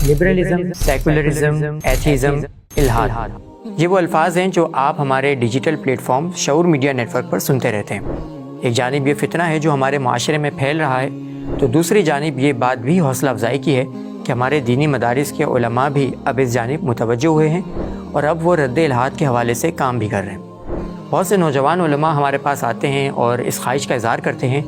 Liberalism, secularism, atheism, الحاد، یہ وہ الفاظ ہیں جو آپ ہمارے ڈیجیٹل پلیٹ فارم شعور میڈیا نیٹ ورک پر سنتے رہتے ہیں۔ ایک جانب یہ فتنہ ہے جو ہمارے معاشرے میں پھیل رہا ہے، تو دوسری جانب یہ بات بھی حوصلہ افزائی کی ہے کہ ہمارے دینی مدارس کے علماء بھی اب اس جانب متوجہ ہوئے ہیں اور اب وہ رد الحاد کے حوالے سے کام بھی کر رہے ہیں۔ بہت سے نوجوان علماء ہمارے پاس آتے ہیں اور اس خواہش کا اظہار کرتے ہیں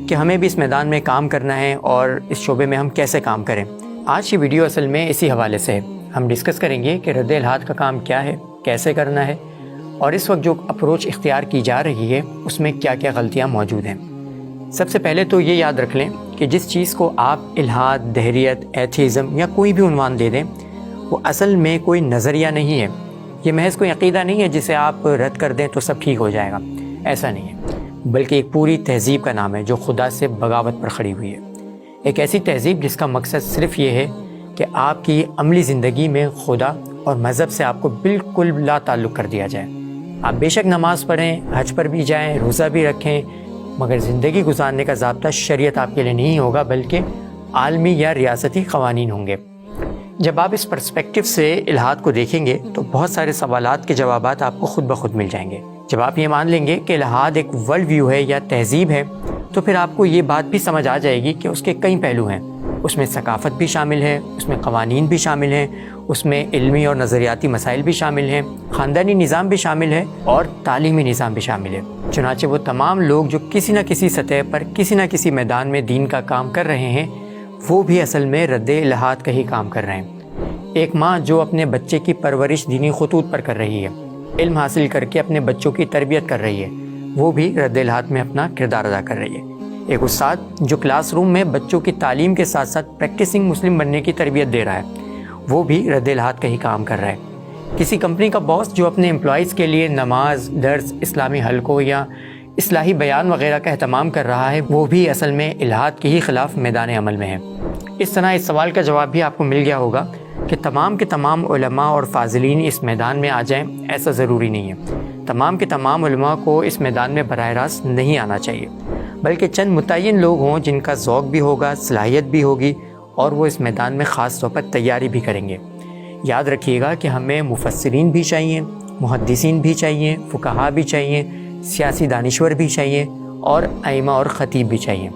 کہ ہمیں بھی اس میدان میں کام کرنا ہے اور اس شعبے میں ہم کیسے کام کریں۔ آج کی ویڈیو اصل میں اسی حوالے سے ہے۔ ہم ڈسکس کریں گے کہ رد الحاد کا کام کیا ہے، کیسے کرنا ہے، اور اس وقت جو اپروچ اختیار کی جا رہی ہے اس میں کیا کیا غلطیاں موجود ہیں۔ سب سے پہلے تو یہ یاد رکھ لیں کہ جس چیز کو آپ الحاد، دہریت، ایتھیزم یا کوئی بھی عنوان دے دیں، وہ اصل میں کوئی نظریہ نہیں ہے، یہ محض کوئی عقیدہ نہیں ہے جسے آپ رد کر دیں تو سب ٹھیک ہو جائے گا، ایسا نہیں ہے، بلکہ ایک پوری تہذیب کا نام ہے جو خدا سے بغاوت پر کھڑی ہوئی ہے۔ ایک ایسی تہذیب جس کا مقصد صرف یہ ہے کہ آپ کی عملی زندگی میں خدا اور مذہب سے آپ کو بالکل لا تعلق کر دیا جائے۔ آپ بے شک نماز پڑھیں، حج پر بھی جائیں، روزہ بھی رکھیں، مگر زندگی گزارنے کا ضابطہ شریعت آپ کے لیے نہیں ہوگا بلکہ عالمی یا ریاستی قوانین ہوں گے۔ جب آپ اس پرسپیکٹو سے الحاد کو دیکھیں گے تو بہت سارے سوالات کے جوابات آپ کو خود بخود مل جائیں گے۔ جب آپ یہ مان لیں گے کہ الحاد ایک ورلڈ ویو ہے یا تہذیب ہے تو پھر آپ کو یہ بات بھی سمجھ آ جائے گی کہ اس کے کئی پہلو ہیں۔ اس میں ثقافت بھی شامل ہے، اس میں قوانین بھی شامل ہیں، اس میں علمی اور نظریاتی مسائل بھی شامل ہیں، خاندانی نظام بھی شامل ہے اور تعلیمی نظام بھی شامل ہے۔ چنانچہ وہ تمام لوگ جو کسی نہ کسی سطح پر کسی نہ کسی میدان میں دین کا کام کر رہے ہیں، وہ بھی اصل میں رد الحاد کا ہی کام کر رہے ہیں۔ ایک ماں جو اپنے بچے کی پرورش دینی خطوط پر کر رہی ہے، علم حاصل کر کے اپنے بچوں کی تربیت کر رہی ہے، وہ بھی رد الحاد میں اپنا کردار ادا کر رہی ہے۔ ایک استاد جو کلاس روم میں بچوں کی تعلیم کے ساتھ ساتھ پریکٹسنگ مسلم بننے کی تربیت دے رہا ہے، وہ بھی رد الحاد کا ہی کام کر رہا ہے۔ کسی کمپنی کا باس جو اپنے امپلائیز کے لیے نماز، درس، اسلامی حلقوں یا اصلاحی بیان وغیرہ کا اہتمام کر رہا ہے، وہ بھی اصل میں الحاد کے ہی خلاف میدان عمل میں ہے۔ اس طرح اس سوال کا جواب بھی آپ کو مل گیا ہوگا کہ تمام کے تمام علماء اور فاضلین اس میدان میں آ جائیں، ایسا ضروری نہیں ہے۔ تمام کے تمام علماء کو اس میدان میں براہ راست نہیں آنا چاہیے، بلکہ چند متعین لوگ ہوں جن کا ذوق بھی ہوگا، صلاحیت بھی ہوگی اور وہ اس میدان میں خاص طور پر تیاری بھی کریں گے۔ یاد رکھیے گا کہ ہمیں مفسرین بھی چاہیے، محدثین بھی چاہیے، فقہا بھی چاہیے، سیاسی دانشور بھی چاہیے اور ائمہ اور خطیب بھی چاہیے۔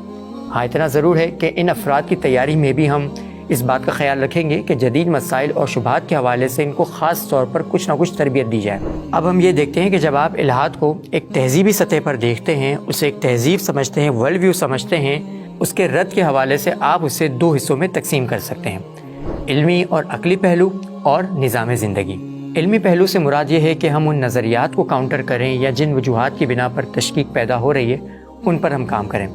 ہاں، اتنا ضرور ہے کہ ان افراد کی تیاری میں بھی ہم اس بات کا خیال رکھیں گے کہ جدید مسائل اور شبہات کے حوالے سے ان کو خاص طور پر کچھ نہ کچھ تربیت دی جائے۔ اب ہم یہ دیکھتے ہیں کہ جب آپ الحاد کو ایک تہذیبی سطح پر دیکھتے ہیں، اسے ایک تہذیب سمجھتے ہیں، ورلڈ ویو سمجھتے ہیں، اس کے رد کے حوالے سے آپ اسے دو حصوں میں تقسیم کر سکتے ہیں: علمی اور عقلی پہلو اور نظام زندگی۔ علمی پہلو سے مراد یہ ہے کہ ہم ان نظریات کو کاؤنٹر کریں یا جن وجوہات کی بنا پر تشکیک پیدا ہو رہی ہے ان پر ہم کام کریں۔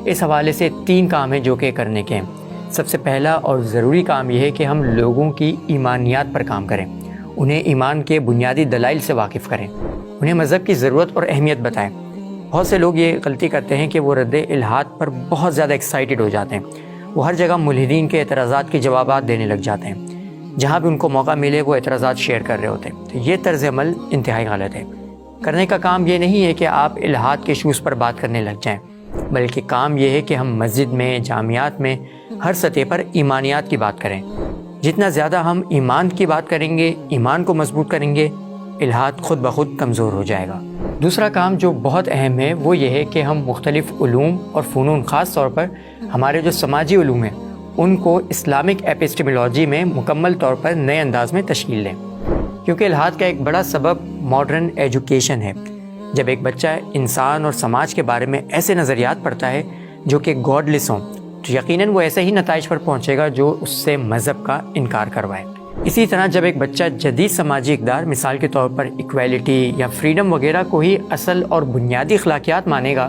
اس حوالے سے 3 کام ہیں جو کہ کرنے کے ہیں۔ سب سے پہلا اور ضروری کام یہ ہے کہ ہم لوگوں کی ایمانیات پر کام کریں، انہیں ایمان کے بنیادی دلائل سے واقف کریں، انہیں مذہب کی ضرورت اور اہمیت بتائیں۔ بہت سے لوگ یہ غلطی کرتے ہیں کہ وہ رد الحاد پر بہت زیادہ ایکسائٹڈ ہو جاتے ہیں، وہ ہر جگہ ملحدین کے اعتراضات کے جوابات دینے لگ جاتے ہیں، جہاں بھی ان کو موقع ملے وہ اعتراضات شیئر کر رہے ہوتے ہیں۔ تو یہ طرز عمل انتہائی غلط ہے۔ کرنے کا کام یہ نہیں ہے کہ آپ الحاد کے ایشوز پر بات کرنے لگ جائیں، بلکہ کام یہ ہے کہ ہم مسجد میں، جامعات میں، ہر سطح پر ایمانیات کی بات کریں۔ جتنا زیادہ ہم ایمان کی بات کریں گے، ایمان کو مضبوط کریں گے، الحاد خود بخود کمزور ہو جائے گا۔ دوسرا کام جو بہت اہم ہے وہ یہ ہے کہ ہم مختلف علوم اور فنون، خاص طور پر ہمارے جو سماجی علوم ہیں، ان کو اسلامک ایپسٹیمولوجی میں مکمل طور پر نئے انداز میں تشکیل دیں، کیونکہ الحاد کا ایک بڑا سبب ماڈرن ایجوکیشن ہے۔ جب ایک بچہ انسان اور سماج کے بارے میں ایسے نظریات پڑھتا ہے جو کہ گاڈ لیس ہوں، تو یقیناً وہ ایسے ہی نتائج پر پہنچے گا جو اس سے مذہب کا انکار کروائے۔ اسی طرح جب ایک بچہ جدید سماجی اقدار، مثال کے طور پر ایکویلٹی یا فریڈم وغیرہ کو ہی اصل اور بنیادی اخلاقیات مانے گا،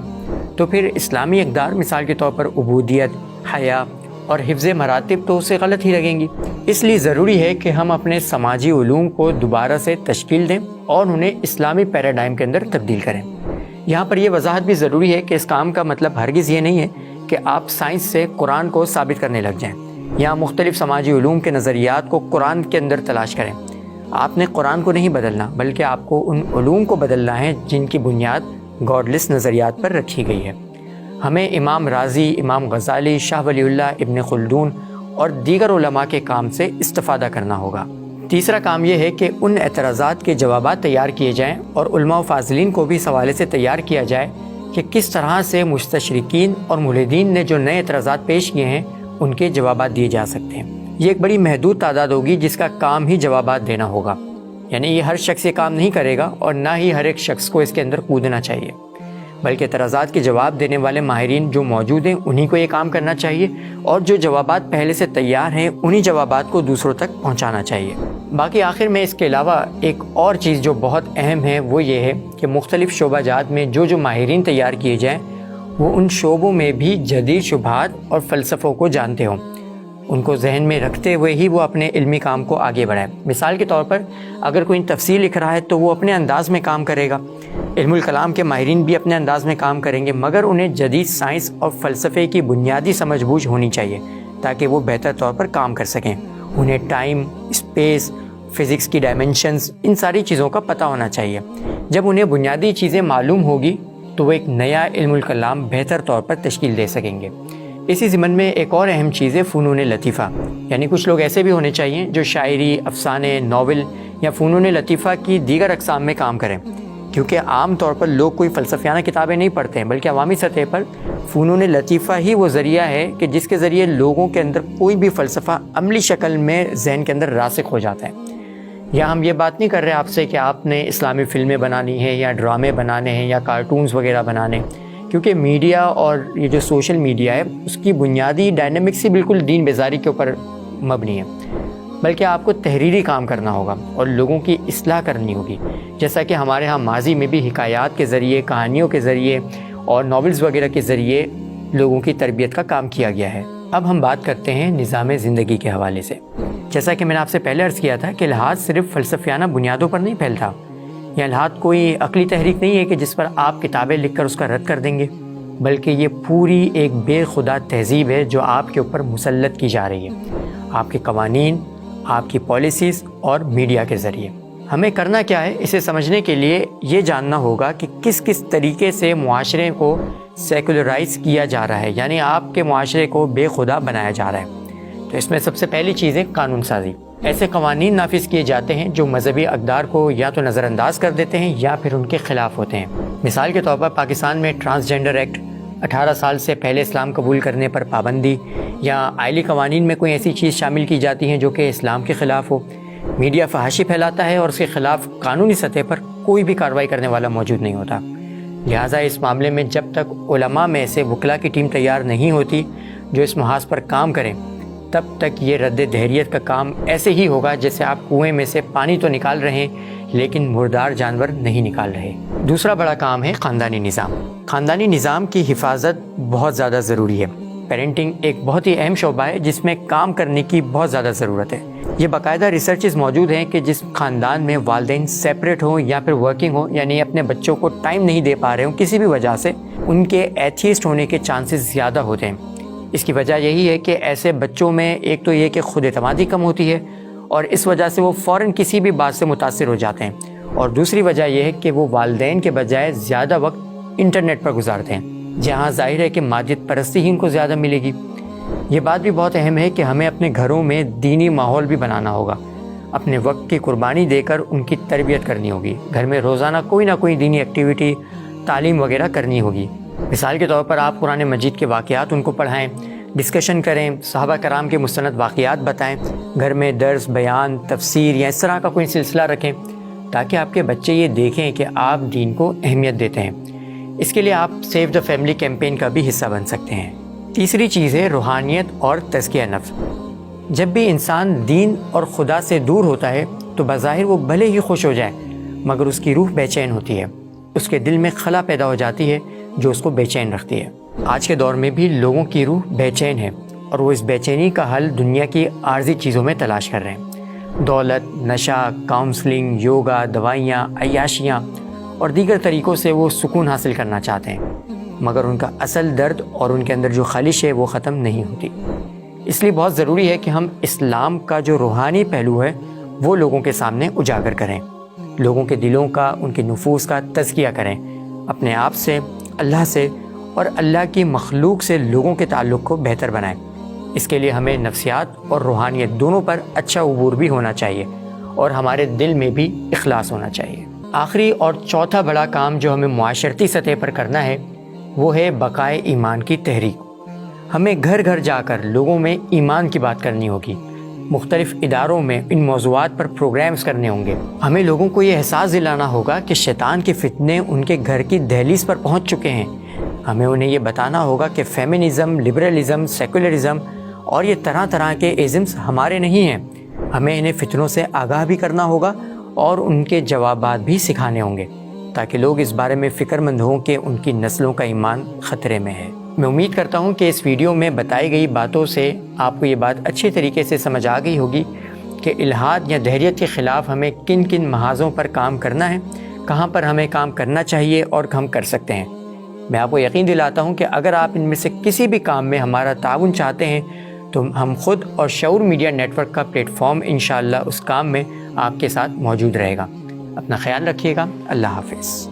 تو پھر اسلامی اقدار، مثال کے طور پر عبودیت، حیا اور حفظ مراتب، تو اسے غلط ہی لگیں گی۔ اس لیے ضروری ہے کہ ہم اپنے سماجی علوم کو دوبارہ سے تشکیل دیں اور انہیں اسلامی پیراڈائم کے اندر تبدیل کریں۔ یہاں پر یہ وضاحت بھی ضروری ہے کہ اس کام کا مطلب ہرگز یہ نہیں ہے کہ آپ سائنس سے قرآن کو ثابت کرنے لگ جائیں یا مختلف سماجی علوم کے نظریات کو قرآن کے اندر تلاش کریں۔ آپ نے قرآن کو نہیں بدلنا، بلکہ آپ کو ان علوم کو بدلنا ہے جن کی بنیاد گاڈ لیس نظریات پر رکھی گئی ہے۔ ہمیں امام رازی، امام غزالی، شاہ ولی اللہ، ابن خلدون اور دیگر علماء کے کام سے استفادہ کرنا ہوگا۔ تیسرا کام یہ ہے کہ ان اعتراضات کے جوابات تیار کیے جائیں اور علماء و فاضلین کو بھی اس حوالے سے تیار کیا جائے کہ کس طرح سے مستشرقین اور ملحدین نے جو نئے اعتراضات پیش کیے ہیں ان کے جوابات دیے جا سکتے ہیں۔ یہ ایک بڑی محدود تعداد ہوگی جس کا کام ہی جوابات دینا ہوگا، یعنی یہ ہر شخص یہ کام نہیں کرے گا اور نہ ہی ہر ایک شخص کو اس کے اندر کودنا چاہیے، بلکہ اعتراضات کے جواب دینے والے ماہرین جو موجود ہیں انہی کو یہ کام کرنا چاہیے، اور جو جوابات پہلے سے تیار ہیں انہی جوابات کو دوسروں تک پہنچانا چاہیے۔ باقی آخر میں اس کے علاوہ ایک اور چیز جو بہت اہم ہے وہ یہ ہے کہ مختلف شعبہ جات میں جو ماہرین تیار کیے جائیں وہ ان شعبوں میں بھی جدید شبہات اور فلسفوں کو جانتے ہوں، ان کو ذہن میں رکھتے ہوئے ہی وہ اپنے علمی کام کو آگے بڑھائیں۔ مثال کے طور پر اگر کوئی تفسیر لکھ رہا ہے تو وہ اپنے انداز میں کام کرے گا، علم الکلام کے ماہرین بھی اپنے انداز میں کام کریں گے، مگر انہیں جدید سائنس اور فلسفے کی بنیادی سمجھ بوجھ ہونی چاہیے تاکہ وہ بہتر طور پر کام کر سکیں۔ انہیں ٹائم، اسپیس، فزکس کی ڈائمنشنز، ان ساری چیزوں کا پتہ ہونا چاہیے۔ جب انہیں بنیادی چیزیں معلوم ہوگی تو وہ ایک نیا علم الکلام بہتر طور پر تشکیل دے سکیں گے۔ اسی ضمن میں ایک اور اہم چیز ہے فنون لطیفہ، یعنی کچھ لوگ ایسے بھی ہونے چاہیے جو شاعری، افسانے، ناول یا فنون لطیفہ کی دیگر اقسام میں کام کریں، کیونکہ عام طور پر لوگ کوئی فلسفیانہ کتابیں نہیں پڑھتے ہیں، بلکہ عوامی سطح پر فنون لطیفہ ہی وہ ذریعہ ہے کہ جس کے ذریعے لوگوں کے اندر کوئی بھی فلسفہ عملی شکل میں ذہن کے اندر راسخ ہو جاتا ہے۔ یا ہم یہ بات نہیں کر رہے آپ سے کہ آپ نے اسلامی فلمیں بنانی ہیں یا ڈرامے بنانے ہیں یا کارٹونز وغیرہ بنانے ہیں، کیونکہ میڈیا اور یہ جو سوشل میڈیا ہے اس کی بنیادی ڈائنامکس ہی بالکل دین بیزاری کے اوپر مبنی ہے، بلکہ آپ کو تحریری کام کرنا ہوگا اور لوگوں کی اصلاح کرنی ہوگی، جیسا کہ ہمارے ہاں ماضی میں بھی حکایات کے ذریعے، کہانیوں کے ذریعے اور ناولز وغیرہ کے ذریعے لوگوں کی تربیت کا کام کیا گیا ہے۔ اب ہم بات کرتے ہیں نظام زندگی کے حوالے سے۔ جیسا کہ میں نے آپ سے پہلے عرض کیا تھا کہ الحاد صرف فلسفیانہ بنیادوں پر نہیں پھیلتا، یہ الحاد کوئی عقلی تحریک نہیں ہے کہ جس پر آپ کتابیں لکھ کر اس کا رد کر دیں گے، بلکہ یہ پوری ایک بے خدا تہذیب ہے جو آپ کے اوپر مسلط کی جا رہی ہے، آپ کے قوانین، آپ کی پالیسیز اور میڈیا کے ذریعے۔ ہمیں کرنا کیا ہے، اسے سمجھنے کے لیے یہ جاننا ہوگا کہ کس کس طریقے سے معاشرے کو سیکولرائز کیا جا رہا ہے، یعنی آپ کے معاشرے کو بے خدا بنایا جا رہا ہے۔ تو اس میں سب سے پہلی چیز ہے قانون سازی۔ ایسے قوانین نافذ کیے جاتے ہیں جو مذہبی اقدار کو یا تو نظر انداز کر دیتے ہیں یا پھر ان کے خلاف ہوتے ہیں۔ مثال کے طور پر پاکستان میں ٹرانسجنڈر ایکٹ، 18 سال سے پہلے اسلام قبول کرنے پر پابندی، یا آئلی قوانین میں کوئی ایسی چیز شامل کی جاتی ہیں جو کہ اسلام کے خلاف ہو۔ میڈیا فحاشی پھیلاتا ہے اور اس کے خلاف قانونی سطح پر کوئی بھی کارروائی کرنے والا موجود نہیں ہوتا۔ لہٰذا اس معاملے میں جب تک علماء میں سے وکلاء کی ٹیم تیار نہیں ہوتی جو اس محاذ پر کام کریں، تب تک یہ رد دہریت کا کام ایسے ہی ہوگا جیسے آپ کنویں میں سے پانی تو نکال رہے ہیں لیکن مردار جانور نہیں نکال رہے۔ دوسرا بڑا کام ہے خاندانی نظام۔ خاندانی نظام کی حفاظت بہت زیادہ ضروری ہے۔ پیرنٹنگ ایک بہت ہی اہم شعبہ ہے جس میں کام کرنے کی بہت زیادہ ضرورت ہے۔ یہ باقاعدہ ریسرچز موجود ہیں کہ جس خاندان میں والدین سیپریٹ ہوں یا پھر ورکنگ ہوں، یعنی اپنے بچوں کو ٹائم نہیں دے پا رہے ہوں کسی بھی وجہ سے، ان کے ایتھیسٹ ہونے کے چانسز زیادہ ہوتے ہیں۔ اس کی وجہ یہی ہے کہ ایسے بچوں میں ایک تو یہ کہ خود اعتمادی کم ہوتی ہے اور اس وجہ سے وہ فوراً کسی بھی بات سے متاثر ہو جاتے ہیں، اور دوسری وجہ یہ ہے کہ وہ والدین کے بجائے زیادہ وقت انٹرنیٹ پر گزارتے ہیں، جہاں ظاہر ہے کہ مادیت پرستی ہی ان کو زیادہ ملے گی۔ یہ بات بھی بہت اہم ہے کہ ہمیں اپنے گھروں میں دینی ماحول بھی بنانا ہوگا، اپنے وقت کی قربانی دے کر ان کی تربیت کرنی ہوگی۔ گھر میں روزانہ کوئی نہ کوئی دینی ایکٹیویٹی، تعلیم وغیرہ کرنی ہوگی۔ مثال کے طور پر آپ قرآن مجید کے واقعات ان کو پڑھائیں، ڈسکشن کریں، صحابہ کرام کے مستند واقعات بتائیں، گھر میں درس، بیان، تفسیر یا اس طرح کا کوئی سلسلہ رکھیں تاکہ آپ کے بچے یہ دیکھیں کہ آپ دین کو اہمیت دیتے ہیں۔ اس کے لیے آپ سیو دا فیملی کیمپین کا بھی حصہ بن سکتے ہیں۔ تیسری چیز ہے روحانیت اور تزکیہ نفس۔ جب بھی انسان دین اور خدا سے دور ہوتا ہے تو بظاہر وہ بھلے ہی خوش ہو جائے مگر اس کی روح بے چین ہوتی ہے، اس کے دل میں خلا پیدا ہو جاتی ہے جو اس کو بے چین رکھتی ہے۔ آج کے دور میں بھی لوگوں کی روح بے چین ہے اور وہ اس بے چینی کا حل دنیا کی عارضی چیزوں میں تلاش کر رہے ہیں۔ دولت، نشہ، کاؤنسلنگ، یوگا، دوائیاں، عیاشیاں اور دیگر طریقوں سے وہ سکون حاصل کرنا چاہتے ہیں، مگر ان کا اصل درد اور ان کے اندر جو خالش ہے وہ ختم نہیں ہوتی۔ اس لیے بہت ضروری ہے کہ ہم اسلام کا جو روحانی پہلو ہے وہ لوگوں کے سامنے اجاگر کریں، لوگوں کے دلوں کا، ان کے نفوس کا تزکیہ کریں، اپنے آپ سے، اللہ سے اور اللہ کی مخلوق سے لوگوں کے تعلق کو بہتر بنائیں۔ اس کے لیے ہمیں نفسیات اور روحانیت دونوں پر اچھا عبور بھی ہونا چاہیے اور ہمارے دل میں بھی اخلاص ہونا چاہیے۔ آخری اور چوتھا بڑا کام جو ہمیں معاشرتی سطح پر کرنا ہے وہ ہے بقائے ایمان کی تحریک۔ ہمیں گھر گھر جا کر لوگوں میں ایمان کی بات کرنی ہوگی، مختلف اداروں میں ان موضوعات پر پروگرامز کرنے ہوں گے۔ ہمیں لوگوں کو یہ احساس دلانا ہوگا کہ شیطان کے فتنے ان کے گھر کی دہلیز پر پہنچ چکے ہیں۔ ہمیں انہیں یہ بتانا ہوگا کہ فیمنزم، لبرلزم، سیکولرزم اور یہ طرح طرح کے ازمز ہمارے نہیں ہیں۔ ہمیں انہیں فتنوں سے آگاہ بھی کرنا ہوگا اور ان کے جوابات بھی سکھانے ہوں گے تاکہ لوگ اس بارے میں فکر مند ہوں کہ ان کی نسلوں کا ایمان خطرے میں ہے۔ میں امید کرتا ہوں کہ اس ویڈیو میں بتائی گئی باتوں سے آپ کو یہ بات اچھے طریقے سے سمجھ آ گئی ہوگی کہ الحاد یا دہریت کے خلاف ہمیں کن کن محاذوں پر کام کرنا ہے، کہاں پر ہمیں کام کرنا چاہیے اور ہم کر سکتے ہیں۔ میں آپ کو یقین دلاتا ہوں کہ اگر آپ ان میں سے کسی بھی کام میں ہمارا تعاون چاہتے ہیں تو ہم خود اور شعور میڈیا نیٹ ورک کا پلیٹ فارم انشاءاللہ اس کام میں آپ کے ساتھ موجود رہے گا۔ اپنا خیال رکھیے گا۔ اللہ حافظ۔